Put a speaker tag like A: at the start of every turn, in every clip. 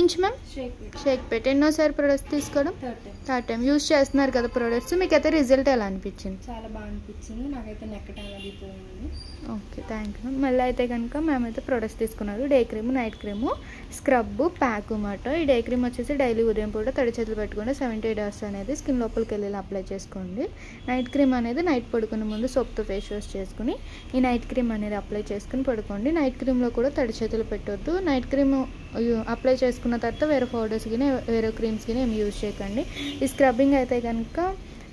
A: నుంచి ma'am? Shaikpet. ఎన్నోసారి products తీసుకోవడం? Third time. Use చేస్తున్నారు కదా ప్రొడక్ట్స్, మీకైతే రిజల్ట్ ఎలా అనిపించింది?
B: చాలా బాగా అనిపించింది నాకైతే. నెక్ అలాగే పోయింది.
A: Okay, thank you. మళ్ళీ అయితే కనుక మేమైతే ప్రొడక్ట్స్ తీసుకున్నారు. Day cream, night cream, scrub, pack అన్నమాట. ఈ డే క్రీమ్ వచ్చేసి డైలీ ఉదయం పూట తడి చేతులు పెట్టుకుంటే 78 hours అనేది స్కిన్ లోపలికి వెళ్ళి అప్లై చేసుకోండి. నైట్ క్రీమ్ అనేది నైట్ పడుకునే ముందు సోప్తో ఫేస్ వాష్ చేసుకుని ఈ నైట్ క్రీమ్ అనేది అప్లై చేసుకుని పడుకోండి. నైట్ క్రీమ్లో కూడా తడి చేతులు పెట్టొద్దు. నైట్ క్రీమ్ అప్లై చేసుకున్న తర్వాత వేరే పౌడర్స్ కానీ వేరే క్రీమ్స్ కానీ ఏమి యూజ్ చేయకండి. ఈ స్క్రబ్బింగ్ అయితే కనుక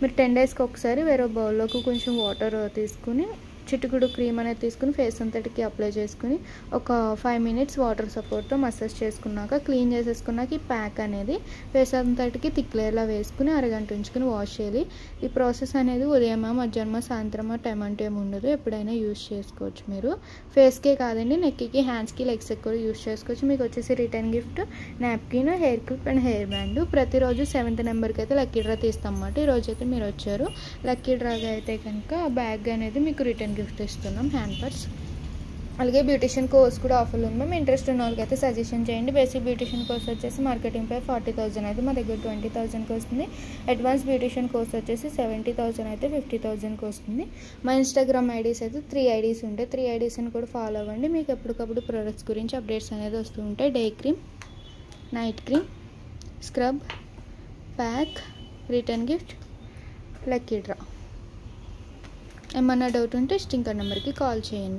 A: మీరు 10 daysకి ఒకసారి వేరే బౌల్లోకి కొంచెం వాటర్ తీసుకుని చిటికుడు క్రీమ్ అనేది తీసుకుని ఫేస్ అంతటికి అప్లై చేసుకుని ఒక 5 minutes వాటర్ సపోర్ట్తో మసాజ్ చేసుకున్నాక క్లీన్ చేసేసుకున్నాక ఈ ప్యాక్ అనేది ఫేస్ అంతటికి థిక్ లేయర్లా వేసుకుని అరగంట ఉంచుకుని వాష్ చేయాలి. ఈ ప్రాసెస్ అనేది ఉదయమా, మధ్యాహ్నమా, సాయంత్రమా టైం అంటే ఏమి ఉండదు, ఎప్పుడైనా యూజ్ చేసుకోవచ్చు. మీరు ఫేస్కే కాదండి, నెక్కి, హ్యాండ్స్కి, లెగ్స్కి కూడా యూజ్ చేసుకోవచ్చు. మీకు వచ్చేసి return gift napkin, hair clip and hair band. ప్రతిరోజు 7th నెంబర్కి అయితే లక్కీ డ్రా తీస్తాం అన్నమాట. ఈరోజు అయితే మీరు వచ్చారు. లక్కీ డ్రాగా అయితే కనుక బ్యాగ్ అనేది మీకు రిటర్న్ గిఫ్ట్ ఇస్తున్నాం, హ్యాండ్ పర్స్. అలాగే బ్యూటిషియన్ కోర్స్ కూడా ఆఫర్లు ఉంది. మేము ఇంట్రెస్ట్ ఉన్న వాళ్ళకి అయితే సజెషన్ చేయండి. బేసిక్ బ్యూటిషియన్ కోర్స్ వచ్చేసి మార్కెటింగ్ పై 40,000 అయితే మా దగ్గర 20,000కి వస్తుంది. అడ్వాన్స్ బ్యూటిషియన్ కోర్స్ వచ్చేసి 70,000 అయితే 50,000కి వస్తుంది. మా ఇన్స్టాగ్రామ్ ఐడీస్ అయితే 3 IDs ఉంటాయి. 3 IDsని కూడా ఫాలో అవ్వండి. మీకు ఎప్పటికప్పుడు ప్రొడక్ట్స్ గురించి అప్డేట్స్ అనేది వస్తూ ఉంటాయి. Day cream, night cream, scrub, pack, return gift, lucky draw. ఏమన్నా డౌట్ ఉంటే స్టింకర్ నెంబర్కి కాల్ చేయండి.